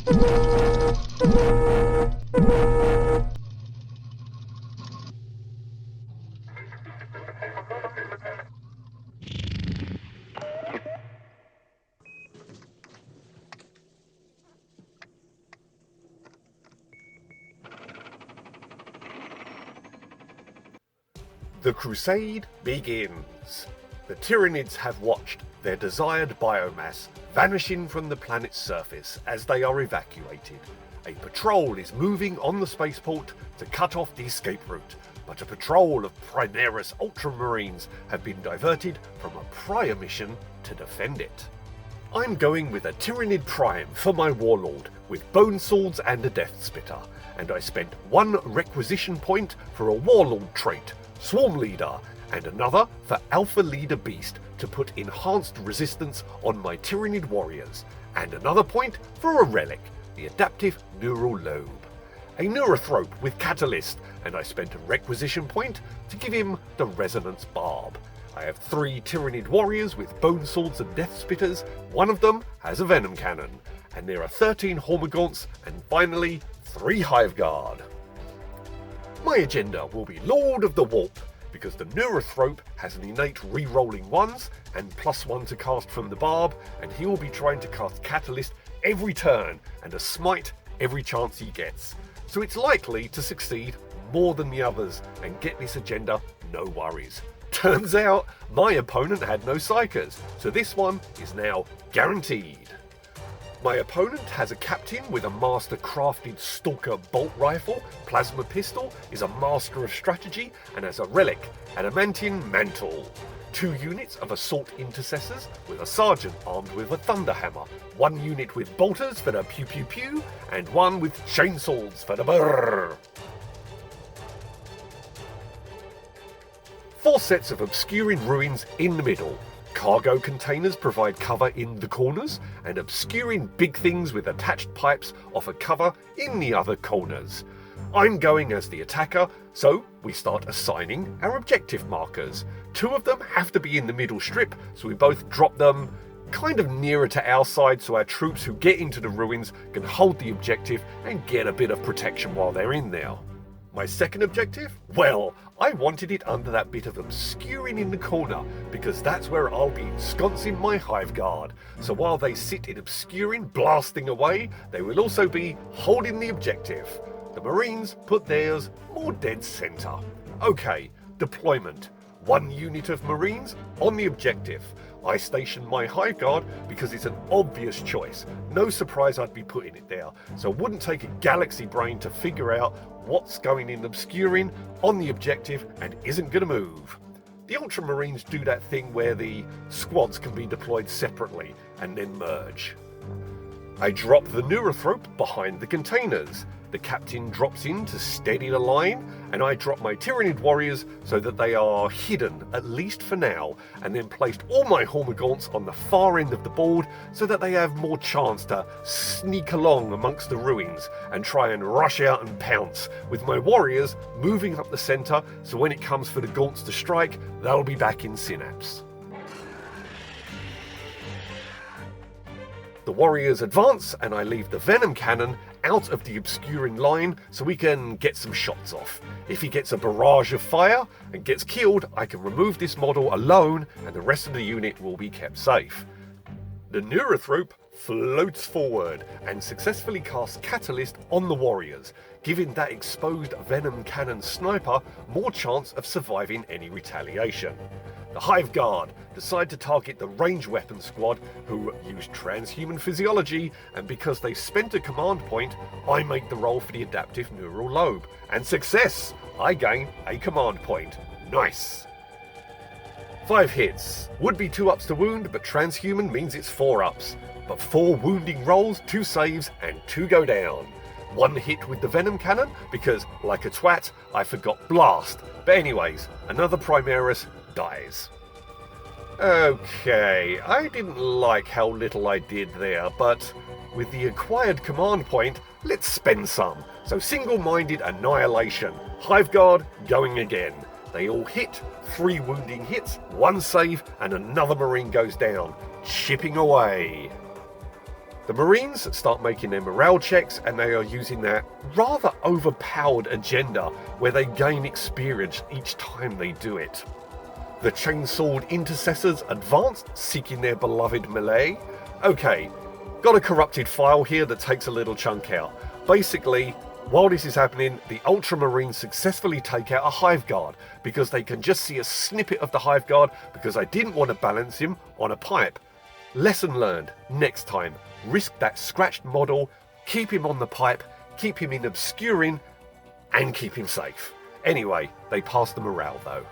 The Crusade begins. The Tyranids have watched their desired biomass vanishing from the planet's surface as they are evacuated. A patrol is moving on the spaceport to cut off the escape route, but a patrol of Primaris Ultramarines have been diverted from a prior mission to defend it. I'm going with a Tyranid Prime for my warlord, with bone swords and a death spitter, and I spent one requisition point for a warlord trait, Swarm Leader, and another for Alpha Leader Beast to put enhanced resistance on my Tyranid warriors, and another point for a relic, the Adaptive Neural Lobe. A Neurothrope with Catalyst, and I spent a requisition point to give him the Resonance Barb. I have 3 Tyranid warriors with bone swords and death spitters, one of them has a venom cannon, and there are 13 Hormagaunts, and finally 3 Hive Guard. My agenda will be Lord of the Warp, because the Neurothrope has an innate re-rolling 1s and +1 to cast from the Barb, and he will be trying to cast Catalyst every turn and a Smite every chance he gets. So it's likely to succeed more than the others and get this agenda no worries. Turns out my opponent had no Psychers, so this one is now guaranteed. My opponent has a captain with a master crafted Stalker bolt rifle, plasma pistol, is a master of strategy, and has a relic, Adamantian Mantle. 2 units of assault intercessors with a sergeant armed with a thunderhammer, 1 unit with bolters for the pew pew pew, and 1 with chainswords for the brrrr. 4 sets of obscuring ruins in the middle. Cargo containers provide cover in the corners, and obscuring big things with attached pipes offer cover in the other corners. I'm going as the attacker, so we start assigning our objective markers. 2 of them have to be in the middle strip, so we both drop them kind of nearer to our side so our troops who get into the ruins can hold the objective and get a bit of protection while they're in there. My second objective? Well, I wanted it under that bit of obscuring in the corner, because that's where I'll be ensconcing my Hive Guard. So while they sit in obscuring, blasting away, they will also be holding the objective. The Marines put theirs more dead center. Okay, deployment. 1 unit of Marines on the objective. I station my Hive Guard because it's an obvious choice. No surprise I'd be putting it there, so it wouldn't take a galaxy brain to figure out what's going in obscuring on the objective and isn't going to move. The Ultramarines do that thing where the squads can be deployed separately and then merge. I drop the Neurothrope behind the containers. The captain drops in to steady the line, and I drop my Tyranid warriors so that they are hidden, at least for now, and then placed all my Hormagaunts on the far end of the board so that they have more chance to sneak along amongst the ruins and try and rush out and pounce, with my warriors moving up the centre so when it comes for the gaunts to strike, they'll be back in synapse. The warriors advance, and I leave the venom cannon out of the obscuring line so we can get some shots off. If he gets a barrage of fire and gets killed, I can remove this model alone and the rest of the unit will be kept safe. The Neurothrope floats forward and successfully casts Catalyst on the warriors, giving that exposed venom cannon sniper more chance of surviving any retaliation. The Hive Guard decide to target the range weapon squad who use transhuman physiology, and because they spent a command point, I make the roll for the Adaptive Neural Lobe. And success! I gain a command point. Nice! 5 hits. Would be 2 ups to wound, but transhuman means it's 4 ups. But 4 wounding rolls, 2 saves, and 2 go down. 1 hit with the venom cannon, because, like a twat, I forgot blast. But anyways, another Primaris dies. Okay, I didn't like how little I did there, but with the acquired command point, let's spend some. So single-minded annihilation. Hive Guard going again. They all hit, 3 wounding hits, 1 save, and another Marine goes down. Chipping away. The Marines start making their morale checks, and they are using their rather overpowered agenda where they gain experience each time they do it. The chainsword intercessors advance, seeking their beloved melee. Okay, got a corrupted file here that takes a little chunk out. Basically, while this is happening, the Ultramarines successfully take out a Hive Guard because they can just see a snippet of the Hive Guard because I didn't want to balance him on a pipe. Lesson learned, next time, risk that scratched model, keep him on the pipe, keep him in obscuring, and keep him safe. Anyway, they passed the morale though.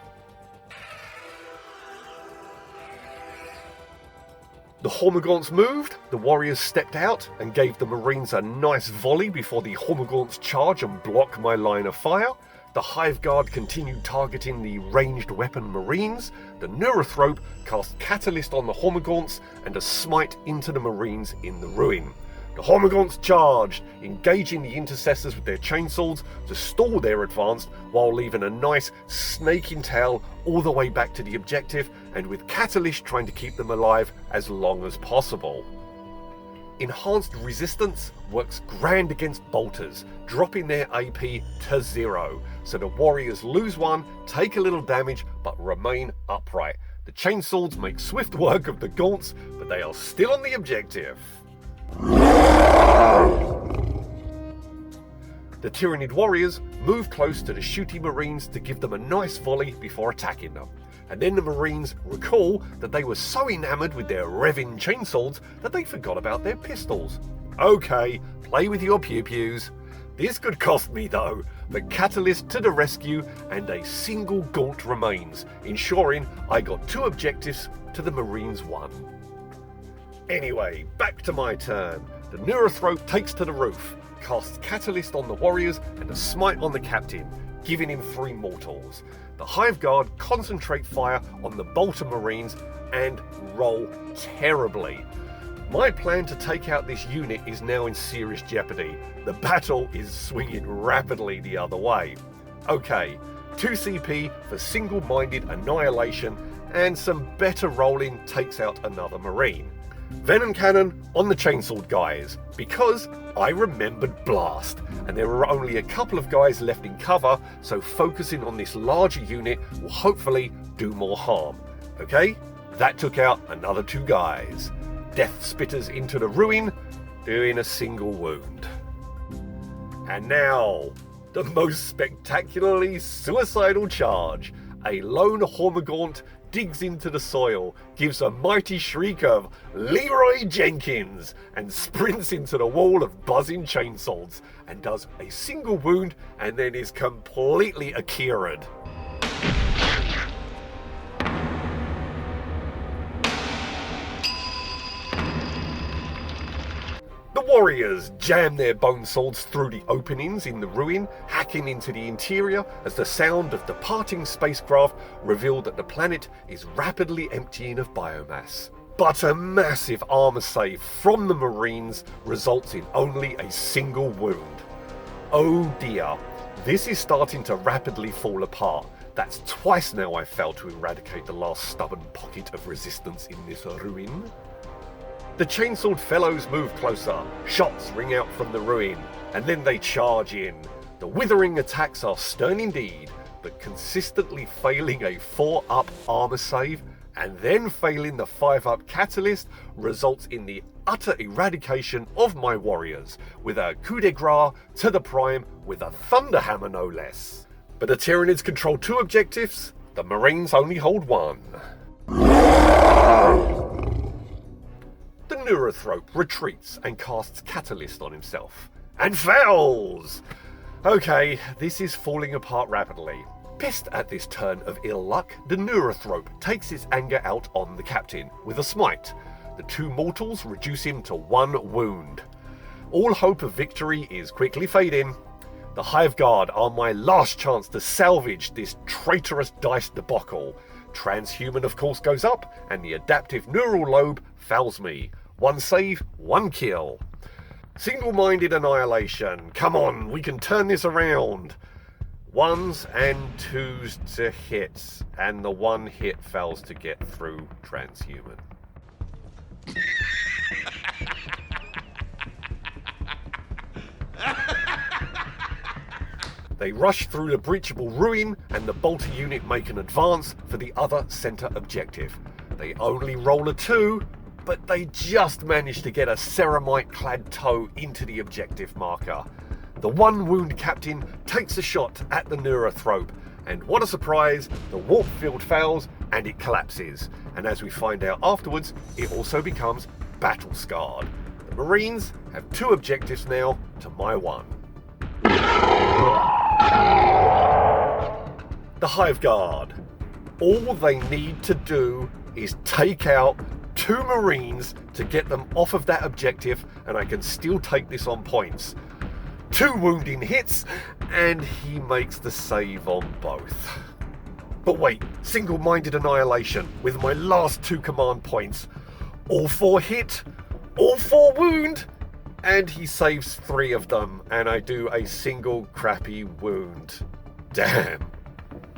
The Hormagaunts moved, the warriors stepped out and gave the Marines a nice volley before the Hormagaunts charge and block my line of fire. The Hive Guard continued targeting the ranged weapon Marines. The Neurothrope cast Catalyst on the Hormagaunts and a smite into the Marines in the ruin. The Hormagaunts charged, engaging the intercessors with their chainswords to stall their advance while leaving a nice snaking tail all the way back to the objective, and with Catalyst trying to keep them alive as long as possible. Enhanced Resistance works grand against bolters, dropping their AP to 0, so the warriors lose 1, take a little damage, but remain upright. The chainswords make swift work of the gaunts, but they are still on the objective. The Tyranid warriors move close to the shooty Marines to give them a nice volley before attacking them. And then the Marines recall that they were so enamoured with their revving chainswords that they forgot about their pistols. Okay, play with your pew-pews. This could cost me though, but Catalyst to the rescue and a single gaunt remains, ensuring I got 2 objectives to the Marines 1. Anyway, back to my turn. The Neurothrope takes to the roof, casts Catalyst on the warriors and a smite on the captain, giving him 3 mortals. The Hive Guard concentrate fire on the bolter Marines and roll terribly. My plan to take out this unit is now in serious jeopardy. The battle is swinging rapidly the other way. Okay, 2 CP for single-minded annihilation, and some better rolling takes out another Marine. Venom Cannon on the chainsword guys, because I remembered Blast, and there were only a couple of guys left in cover, so focusing on this larger unit will hopefully do more harm. Okay, that took out another 2 guys. Death Spitters into the ruin, doing a single wound. And now, the most spectacularly suicidal charge. A lone Hormagaunt digs into the soil, gives a mighty shriek of Leroy Jenkins, and sprints into the wall of buzzing chainswords, and does a single wound and then is completely Akira'd. The warriors jam their bone swords through the openings in the ruin, hacking into the interior as the sound of departing spacecraft revealed that the planet is rapidly emptying of biomass. But a massive armor save from the Marines results in only a single wound. Oh dear, this is starting to rapidly fall apart. That's twice now I've failed to eradicate the last stubborn pocket of resistance in this ruin. The chainsword fellows move closer, shots ring out from the ruin, and then they charge in. The withering attacks are stern indeed, but consistently failing a 4-up armor save, and then failing the 5-up catalyst results in the utter eradication of my warriors, with a coup de grace to the prime with a thunderhammer no less. But the Tyranids control 2 objectives, the Marines only hold 1. The Neurothrope retreats and casts Catalyst on himself. And fails! Okay, this is falling apart rapidly. Pissed at this turn of ill luck, the Neurothrope takes his anger out on the captain with a smite. The 2 mortals reduce him to 1 wound. All hope of victory is quickly fading. The Hive Guard are my last chance to salvage this traitorous dice debacle. Transhuman of course goes up, and the adaptive neural lobe fouls me. 1 save, 1 kill. Single-minded annihilation. Come on, we can turn this around. 1s and 2s to hit, and the 1 hit fails to get through Transhuman. They rush through the breachable ruin and the bolter unit make an advance for the other centre objective. They only roll a 2, but they just manage to get a ceramite-clad toe into the objective marker. The one wound captain takes a shot at the neurothrope, and what a surprise, the warp field fails and it collapses. And as we find out afterwards, it also becomes battle scarred. The Marines have 2 objectives now to my 1. The Hive Guard. All they need to do is take out 2 Marines to get them off of that objective, and I can still take this on points. 2 wounding hits, and he makes the save on both. But wait, single-minded annihilation with my last 2 command points. All 4 hit, all 4 wound, and he saves 3 of them, and I do a single crappy wound. Damn.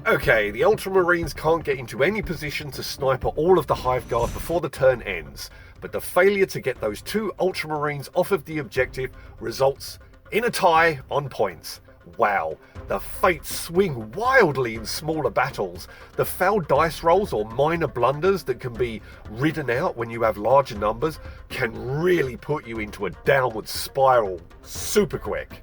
Okay, the Ultramarines can't get into any position to sniper all of the Hive Guard before the turn ends, but the failure to get those 2 Ultramarines off of the objective results in a tie on points. Wow, the fates swing wildly in smaller battles. The foul dice rolls or minor blunders that can be ridden out when you have larger numbers can really put you into a downward spiral super quick.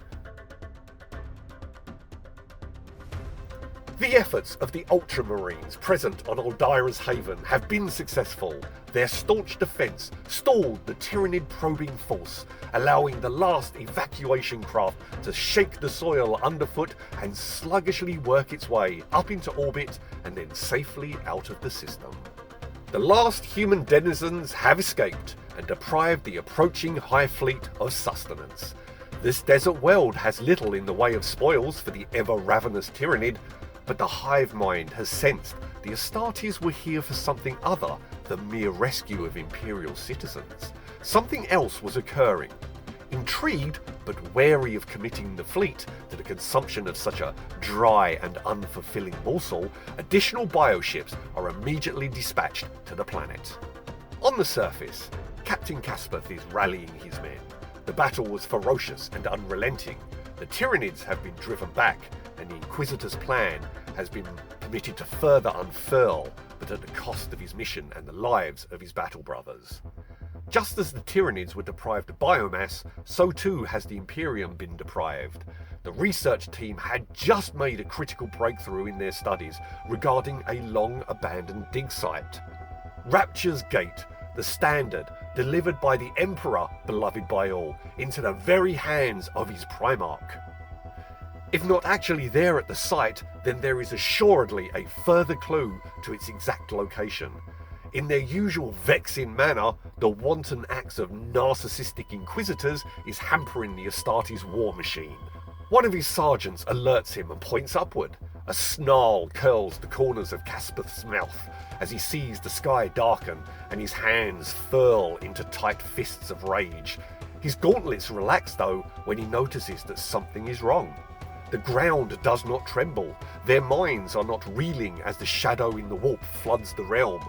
The efforts of the Ultramarines present on Aldira's Haven have been successful. Their staunch defence stalled the Tyranid probing force, allowing the last evacuation craft to shake the soil underfoot and sluggishly work its way up into orbit and then safely out of the system. The last human denizens have escaped and deprived the approaching Hive Fleet of sustenance. This desert world has little in the way of spoils for the ever-ravenous Tyranid, but the hive mind has sensed the Astartes were here for something other than mere rescue of Imperial citizens. Something else was occurring. Intrigued, but wary of committing the fleet to the consumption of such a dry and unfulfilling morsel, additional bioships are immediately dispatched to the planet. On the surface, Captain Caspeth is rallying his men. The battle was ferocious and unrelenting. The Tyranids have been driven back, and the Inquisitor's plan has been permitted to further unfurl, but at the cost of his mission and the lives of his battle brothers. Just as the Tyranids were deprived of biomass, so too has the Imperium been deprived. The research team had just made a critical breakthrough in their studies regarding a long-abandoned dig site. Rapture's Gate, the standard delivered by the Emperor, beloved by all, into the very hands of his Primarch. If not actually there at the site, then there is assuredly a further clue to its exact location. In their usual vexing manner, the wanton acts of narcissistic inquisitors is hampering the Astartes war machine. One of his sergeants alerts him and points upward. A snarl curls the corners of Caspeth's mouth as he sees the sky darken and his hands furl into tight fists of rage. His gauntlets relax though when he notices that something is wrong. The ground does not tremble. Their minds are not reeling as the shadow in the warp floods the realm.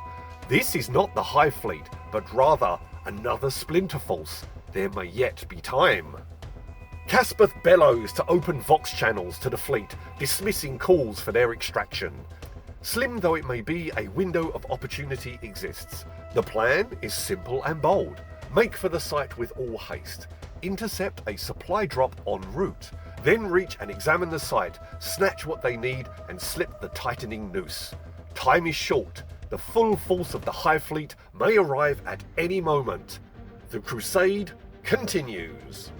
This is not the Hive Fleet, but rather another splinter force. There may yet be time. Caspeth bellows to open Vox channels to the fleet, dismissing calls for their extraction. Slim though it may be, a window of opportunity exists. The plan is simple and bold. Make for the site with all haste. Intercept a supply drop en route. Then reach and examine the site, snatch what they need, and slip the tightening noose. Time is short. The full force of the Hive Fleet may arrive at any moment. The Crusade continues.